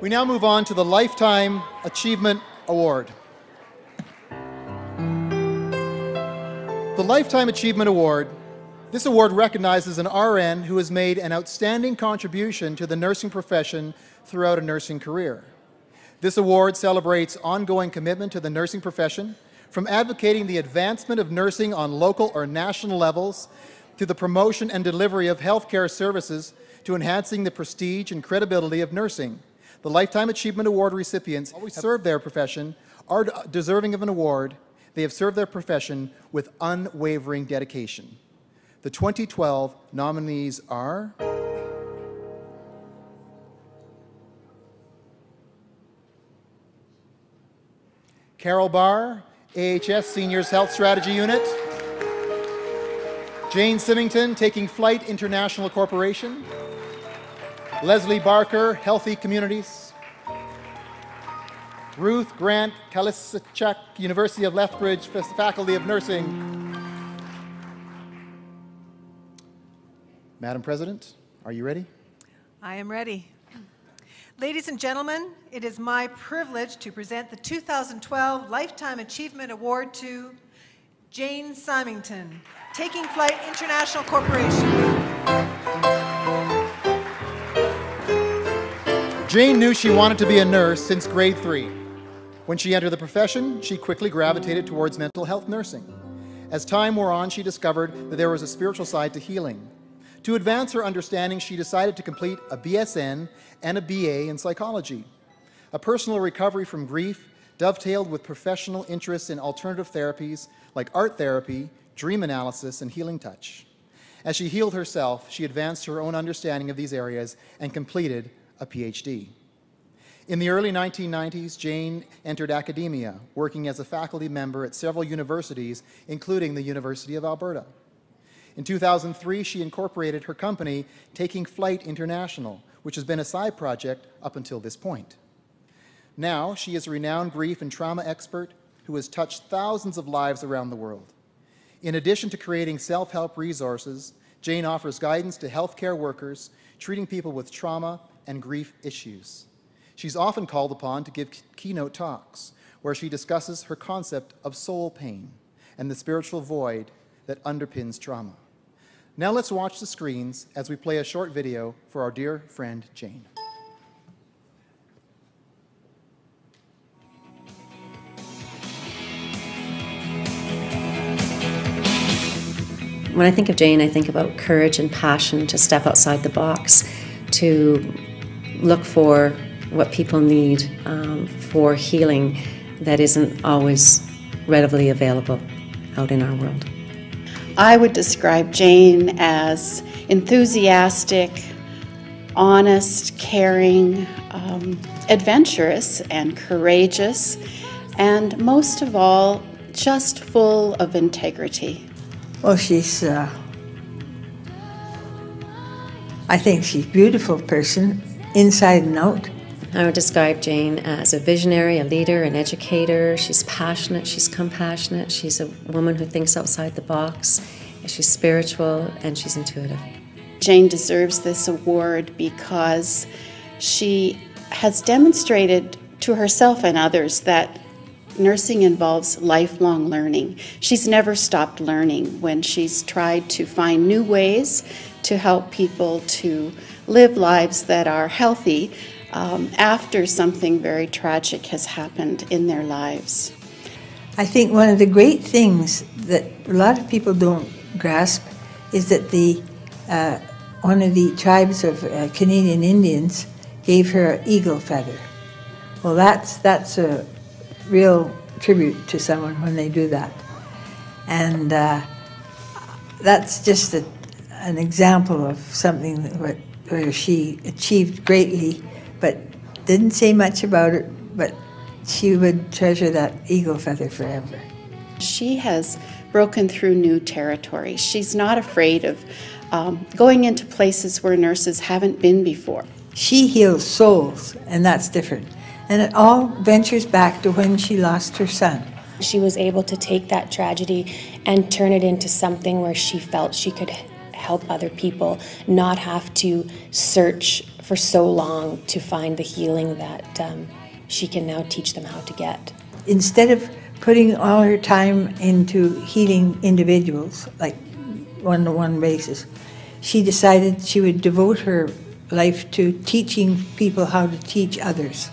We now move on to the Lifetime Achievement Award. The Lifetime Achievement Award, this award recognizes an RN who has made an outstanding contribution to the nursing profession throughout a nursing career. This award celebrates ongoing commitment to the nursing profession, from advocating the advancement of nursing on local or national levels, to the promotion and delivery of healthcare services, to enhancing the prestige and credibility of nursing. The Lifetime Achievement Award recipients always served their profession, are deserving of an award. They have served their profession with unwavering dedication. The 2012 nominees are Carol Barr, AHS Seniors Health Strategy Unit; Jane Simington, Taking Flight International Corporation; Leslie Barker, Healthy Communities; Ruth Grant Kalisachuk, University of Lethbridge, Faculty of Nursing. Madam President, are you ready? I am ready. Ladies and gentlemen, it is my privilege to present the 2012 Lifetime Achievement Award to Jane Simington, Taking Flight International Corporation. Jane knew she wanted to be a nurse since grade 3. When she entered the profession, she quickly gravitated towards mental health nursing. As time wore on, she discovered that there was a spiritual side to healing. To advance her understanding, she decided to complete a BSN and a BA in psychology. A personal recovery from grief dovetailed with professional interests in alternative therapies like art therapy, dream analysis, and healing touch. As she healed herself, she advanced her own understanding of these areas and completed a PhD. In the early 1990s, Jane entered academia, working as a faculty member at several universities, including the University of Alberta. In 2003, she incorporated her company, Taking Flight International, which has been a side project up until this point. Now, she is a renowned grief and trauma expert who has touched thousands of lives around the world. In addition to creating self-help resources, Jane offers guidance to healthcare workers treating people with trauma and grief issues. She's often called upon to give keynote talks where she discusses her concept of soul pain and the spiritual void that underpins trauma. Now let's watch the screens as we play a short video for our dear friend Jane. When I think of Jane, I think about courage and passion to step outside the box, to look for what people need for healing that isn't always readily available out in our world. I would describe Jane as enthusiastic, honest, caring, adventurous, and courageous, and most of all, just full of integrity. Well, I think she's a beautiful person, inside and out. I would describe Jane as a visionary, a leader, an educator. She's passionate, she's compassionate, she's a woman who thinks outside the box, she's spiritual, and she's intuitive. Jane deserves this award because she has demonstrated to herself and others that nursing involves lifelong learning. She's never stopped learning when she's tried to find new ways to help people to live lives that are healthy after something very tragic has happened in their lives. I think one of the great things that a lot of people don't grasp is that one of the tribes of Canadian Indians gave her an eagle feather. Well, that's a real tribute to someone when they do that. And that's just an example of something where she achieved greatly, but didn't say much about it, but she would treasure that eagle feather forever. She has broken through new territory. She's not afraid of going into places where nurses haven't been before. She heals souls, and that's different. And it all ventures back to when she lost her son. She was able to take that tragedy and turn it into something where she felt she could help other people, not have to search for so long to find the healing that she can now teach them how to get. Instead of putting all her time into healing individuals, like one-to-one basis, she decided she would devote her life to teaching people how to teach others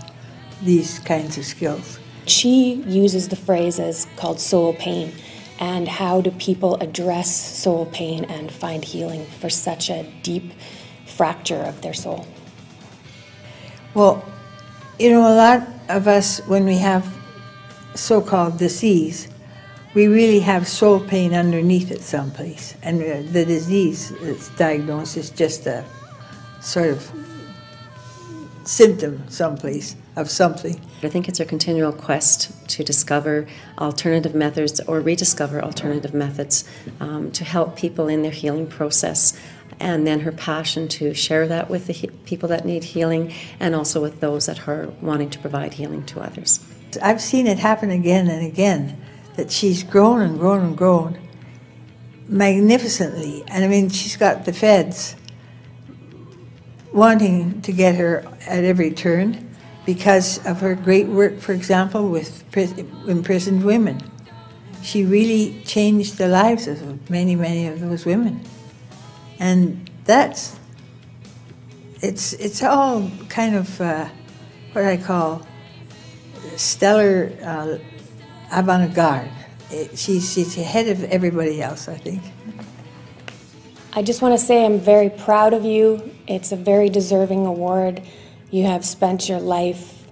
these kinds of skills. She uses the phrases called soul pain, and how do people address soul pain and find healing for such a deep fracture of their soul. Well, you know, a lot of us, when we have so-called disease, we really have soul pain underneath it someplace, and the disease that's diagnosed is just a sort of symptom someplace of something. I think it's her continual quest to discover alternative methods or rediscover alternative methods to help people in their healing process, and then her passion to share that with the people that need healing and also with those that are wanting to provide healing to others. I've seen it happen again and again, that she's grown and grown and grown magnificently. And I mean, she's got the feds wanting to get her at every turn because of her great work, for example, with imprisoned women. She really changed the lives of many, many of those women. And it's all kind of what I call stellar avant-garde. She's ahead of everybody else, I think. I just want to say I'm very proud of you. It's a very deserving award. You have spent your life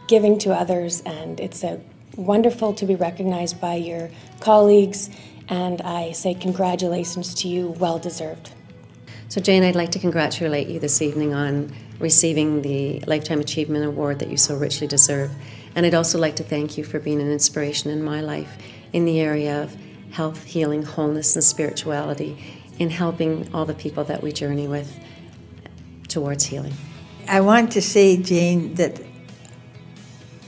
giving to others, and it's wonderful to be recognized by your colleagues, and I say congratulations to you, well deserved. So Jane, I'd like to congratulate you this evening on receiving the Lifetime Achievement Award that you so richly deserve. And I'd also like to thank you for being an inspiration in my life in the area of health, healing, wholeness, and spirituality, in helping all the people that we journey with towards healing. I want to say, Jane, that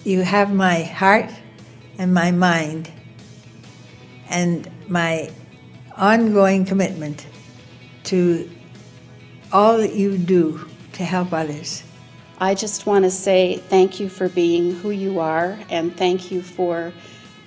you have my heart and my mind and my ongoing commitment to all that you do to help others. I just want to say thank you for being who you are, and thank you for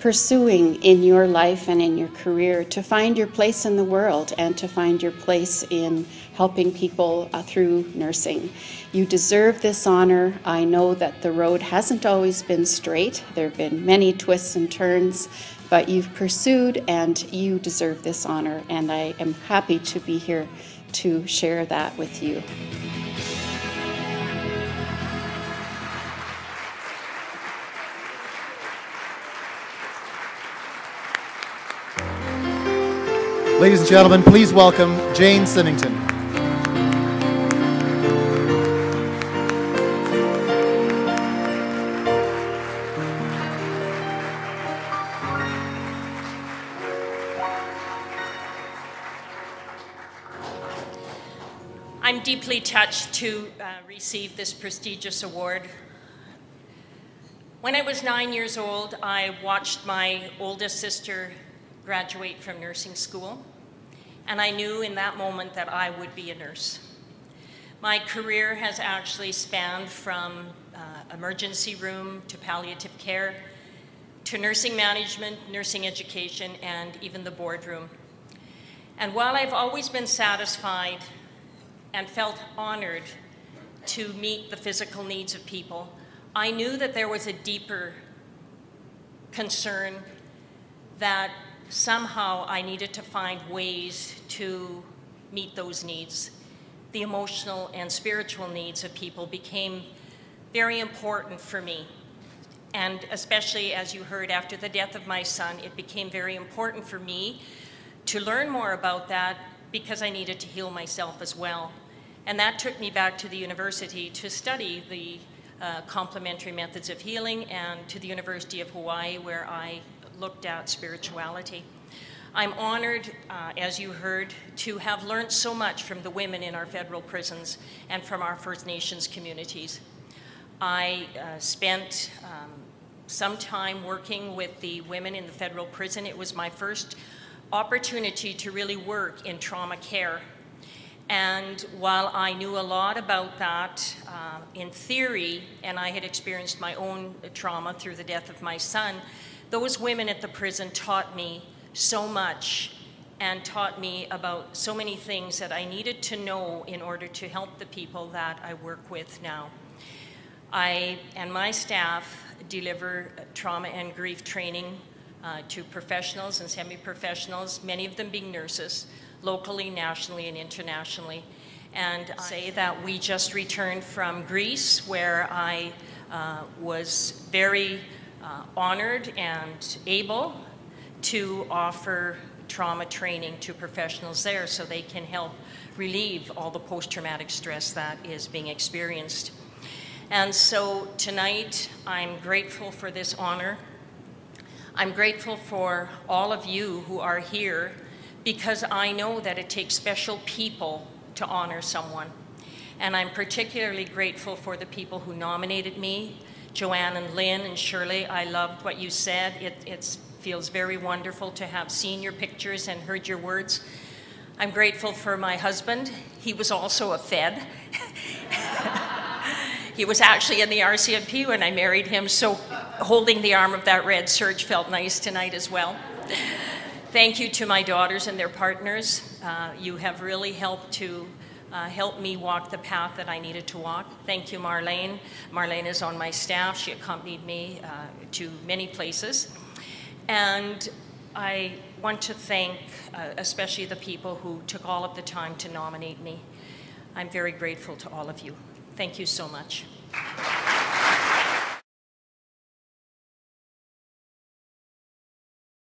pursuing in your life and in your career to find your place in the world and to find your place in helping people through nursing. You deserve this honor. I know that the road hasn't always been straight. There have been many twists and turns, but you've pursued and you deserve this honor, and I am happy to be here to share that with you. Ladies and gentlemen, please welcome Jane Simington. I'm deeply touched to receive this prestigious award. When I was 9 years old, I watched my oldest sister graduate from nursing school, and I knew in that moment that I would be a nurse. My career has actually spanned from emergency room to palliative care to nursing management, nursing education, and even the boardroom. And while I've always been satisfied and felt honored to meet the physical needs of people, I knew that there was a deeper concern that somehow I needed to find ways to meet those needs. The emotional and spiritual needs of people became very important for me. And especially, as you heard, after the death of my son, it became very important for me to learn more about that because I needed to heal myself as well. And that took me back to the university to study the complementary methods of healing, and to the University of Hawaii, where I looked at spirituality. I'm honored, as you heard, to have learned so much from the women in our federal prisons and from our First Nations communities. I spent some time working with the women in the federal prison. It was my first opportunity to really work in trauma care. And while I knew a lot about that in theory, and I had experienced my own trauma through the death of my son, those women at the prison taught me so much and taught me about so many things that I needed to know in order to help the people that I work with now. I and my staff deliver trauma and grief training to professionals and semi-professionals, many of them being nurses, locally, nationally, and internationally. And I say that we just returned from Greece, where I was very honored and able to offer trauma training to professionals there so they can help relieve all the post-traumatic stress that is being experienced. And so tonight, I'm grateful for this honor. I'm grateful for all of you who are here, because I know that it takes special people to honor someone. And I'm particularly grateful for the people who nominated me, Joanne and Lynn and Shirley. I loved what you said. It feels very wonderful to have seen your pictures and heard your words. I'm grateful for my husband. He was also a Fed. He was actually in the RCMP when I married him, so holding the arm of that red surge felt nice tonight as well. Thank you to my daughters and their partners. You have really helped to help me walk the path that I needed to walk. Thank you, Marlene. Marlene is on my staff. She accompanied me to many places. And I want to thank especially the people who took all of the time to nominate me. I'm very grateful to all of you. Thank you so much.